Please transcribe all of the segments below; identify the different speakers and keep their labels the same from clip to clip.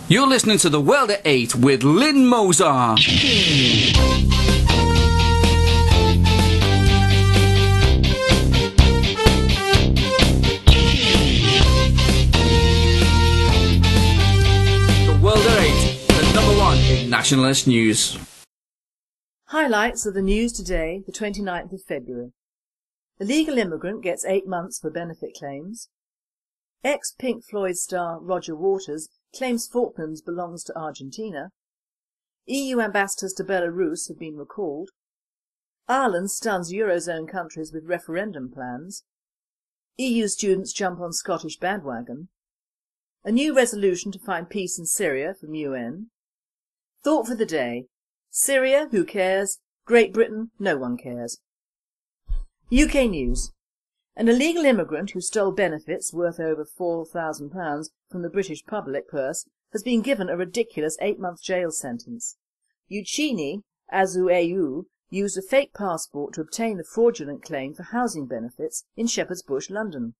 Speaker 1: You're listening to The World at 8 with Lynn Mozart. The World at 8, the number one in nationalist news.
Speaker 2: Highlights of the news today, the 29th of February. Illegal immigrant gets 8 months for benefit claims. Ex-Pink Floyd star Roger Waters claims Falklands belongs to Argentina. EU ambassadors to Belarus have been recalled. Ireland stuns Eurozone countries with referendum plans. EU students jump on Scottish bandwagon. A new resolution to find peace in Syria from UN. Thought for the day. Syria, who cares? Great Britain, no one cares. UK news. An illegal immigrant who stole benefits worth over £4,000 from the British public purse has been given a ridiculous 8-month jail sentence. Uchini Azueu used a fake passport to obtain the fraudulent claim for housing benefits in Shepherd's Bush, London.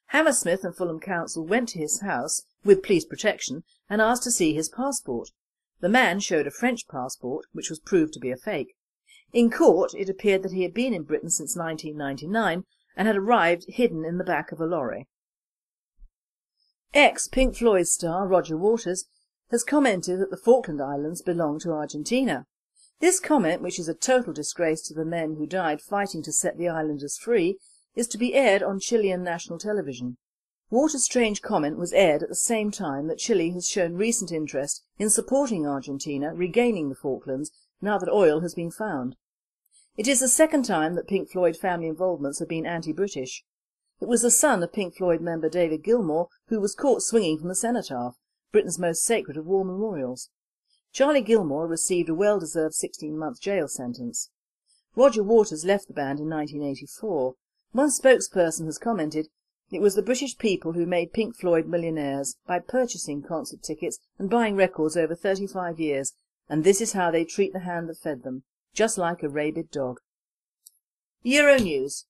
Speaker 2: Hammersmith and Fulham Council went to his house, with police protection, and asked to see his passport. The man showed a French passport, which was proved to be a fake. In court, it appeared that he had been in Britain since 1999 and had arrived hidden in the back of a lorry. Ex-Pink Floyd star Roger Waters has commented that the Falkland Islands belong to Argentina. This comment, which is a total disgrace to the men who died fighting to set the islanders free, is to be aired on Chilean national television. Waters' strange comment was aired at the same time that Chile has shown recent interest in supporting Argentina regaining the Falklands now that oil has been found. It is the second time that Pink Floyd family involvements have been anti-British. It was the son of Pink Floyd member David Gilmour who was caught swinging from the cenotaph, Britain's most sacred of war memorials. Charlie Gilmour received a well-deserved 16-month jail sentence. Roger Waters left the band in 1984. One spokesperson has commented, "It was the British people who made Pink Floyd millionaires by purchasing concert tickets and buying records over 35 years, and this is how they treat the hand that fed them. Just like a rabid dog." Euronews.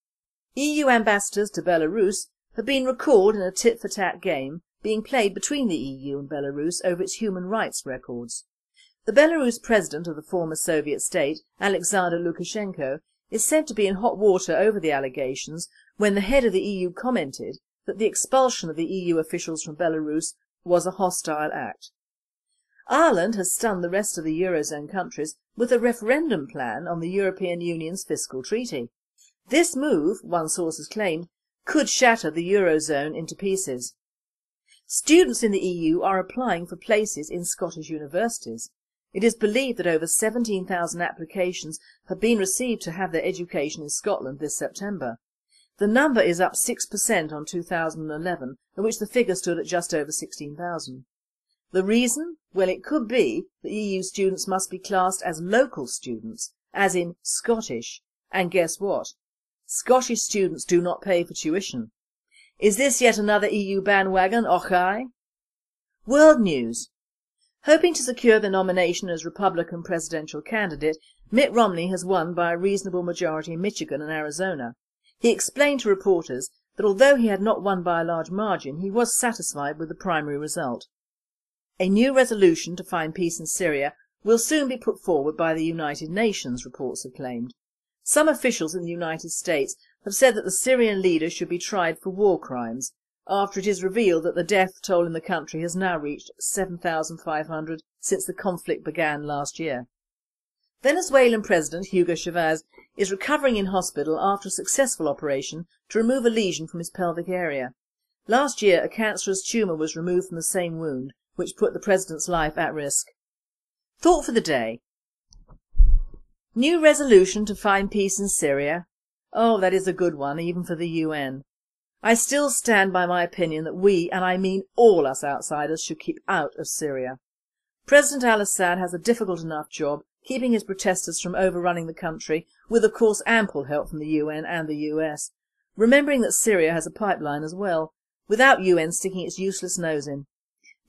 Speaker 2: EU ambassadors to Belarus have been recalled in a tit-for-tat game being played between the EU and Belarus over its human rights records. The Belarus president of the former Soviet state, Alexander Lukashenko, is said to be in hot water over the allegations when the head of the EU commented that the expulsion of the EU officials from Belarus was a hostile act. Ireland has stunned the rest of the Eurozone countries with a referendum plan on the European Union's fiscal treaty. This move, one source has claimed, could shatter the Eurozone into pieces. Students in the EU are applying for places in Scottish universities. It is believed that over 17,000 applications have been received to have their education in Scotland this September. The number is up 6% on 2011, at which the figure stood at just over 16,000. The reason? Well, it could be that EU students must be classed as local students, as in Scottish. And guess what? Scottish students do not pay for tuition. Is this yet another EU bandwagon, och aye? World news. Hoping to secure the nomination as Republican presidential candidate, Mitt Romney has won by a reasonable majority in Michigan and Arizona. He explained to reporters that although he had not won by a large margin, he was satisfied with the primary result. A new resolution to find peace in Syria will soon be put forward by the United Nations, reports have claimed. Some officials in the United States have said that the Syrian leader should be tried for war crimes, after it is revealed that the death toll in the country has now reached 7,500 since the conflict began last year. Venezuelan President Hugo Chavez is recovering in hospital after a successful operation to remove a lesion from his pelvic area. Last year a cancerous tumour was removed from the same wound, which put the president's life at risk. Thought for the day. New resolution to find peace in Syria. Oh, that is a good one, even for the UN. I still stand by my opinion that we, and I mean all us outsiders, should keep out of Syria. President al-Assad has a difficult enough job keeping his protesters from overrunning the country, with of course ample help from the UN and the US, remembering that Syria has a pipeline as well, without UN sticking its useless nose in.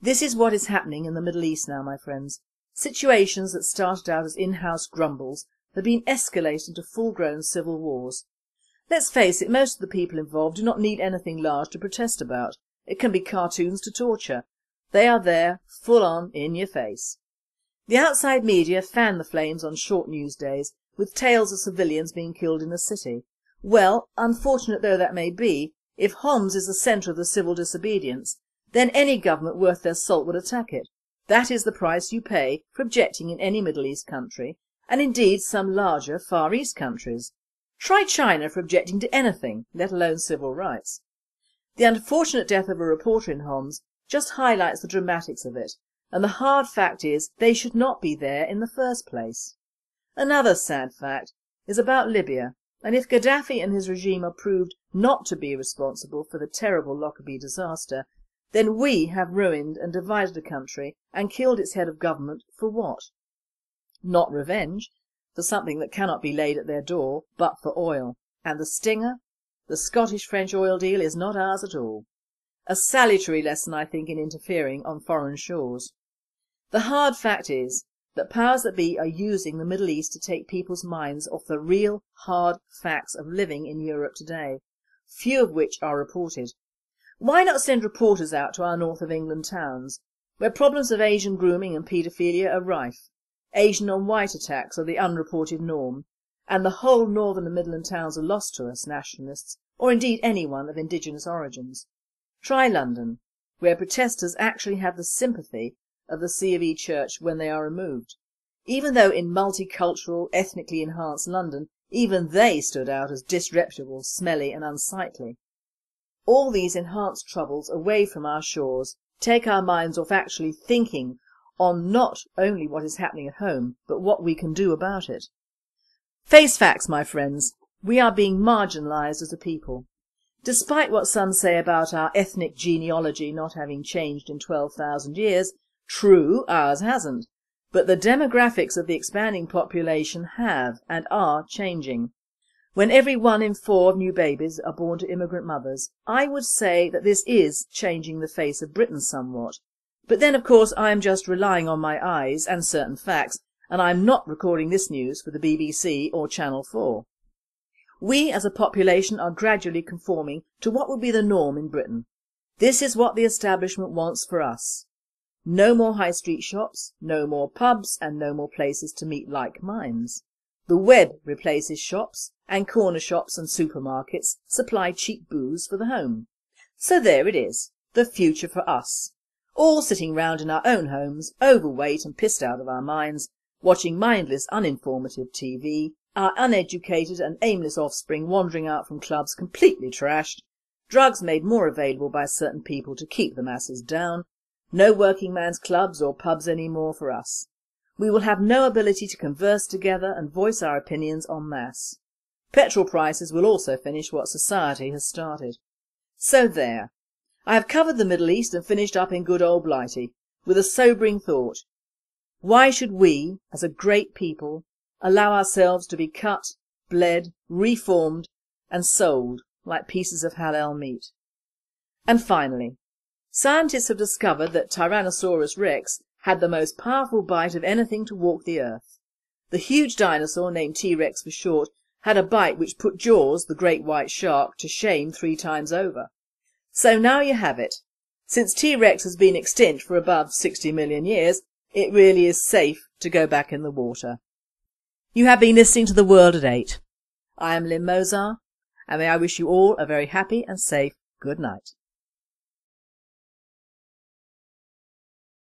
Speaker 2: This is what is happening in the Middle East now, my friends. Situations that started out as in-house grumbles have been escalated into full-grown civil wars. Let's face it, most of the people involved do not need anything large to protest about. It can be cartoons to torture. They are there, full on, in your face. The outside media fan the flames on short news days with tales of civilians being killed in the city. Well, unfortunate though that may be, if Homs is the centre of the civil disobedience, then any government worth their salt would attack it. That is the price you pay for objecting in any Middle East country, and indeed some larger Far East countries. Try China for objecting to anything, let alone civil rights. The unfortunate death of a reporter in Homs just highlights the dramatics of it, and the hard fact is they should not be there in the first place. Another sad fact is about Libya, and if Gaddafi and his regime are proved not to be responsible for the terrible Lockerbie disaster, then we have ruined and divided a country and killed its head of government for what? Not revenge, for something that cannot be laid at their door, but for oil. And the stinger? The Scottish-French oil deal is not ours at all. A salutary lesson, I think, in interfering on foreign shores. The hard fact is that powers that be are using the Middle East to take people's minds off the real, hard facts of living in Europe today, few of which are reported. Why not send reporters out to our north of England towns, where problems of Asian grooming and paedophilia are rife, Asian on white attacks are the unreported norm, and the whole northern and Midland towns are lost to us nationalists, or indeed anyone of indigenous origins. Try London, where protesters actually have the sympathy of the C of E Church when they are removed, even though in multicultural, ethnically enhanced London, even they stood out as disreputable, smelly and unsightly. All these enhanced troubles away from our shores take our minds off actually thinking on not only what is happening at home, but what we can do about it. Face facts, my friends, we are being marginalised as a people. Despite what some say about our ethnic genealogy not having changed in 12,000 years, true, ours hasn't, but the demographics of the expanding population have and are changing. When every 1 in 4 of new babies are born to immigrant mothers, I would say that this is changing the face of Britain somewhat. But then of course I am just relying on my eyes and certain facts, and I am not recording this news for the BBC or Channel 4. We as a population are gradually conforming to what will be the norm in Britain. This is what the establishment wants for us. No more high street shops, no more pubs and no more places to meet like minds. The web replaces shops, and corner shops and supermarkets supply cheap booze for the home. So there it is, the future for us. All sitting round in our own homes, overweight and pissed out of our minds, watching mindless uninformative TV, our uneducated and aimless offspring wandering out from clubs completely trashed, drugs made more available by certain people to keep the masses down, no working man's clubs or pubs any more for us. We will have no ability to converse together and voice our opinions en masse. Petrol prices will also finish what society has started. So there. I have covered the Middle East and finished up in good old Blighty, with a sobering thought. Why should we, as a great people, allow ourselves to be cut, bled, reformed and sold like pieces of halal meat? And finally, scientists have discovered that Tyrannosaurus rex had the most powerful bite of anything to walk the earth. The huge dinosaur, named T-Rex for short, had a bite which put Jaws, the great white shark, to shame 3 times over. So now you have it. Since T-Rex has been extinct for above 60 million years, it really is safe to go back in the water. You have been listening to The World at 8. I am Lynn Mozart, and may I wish you all a very happy and safe good night.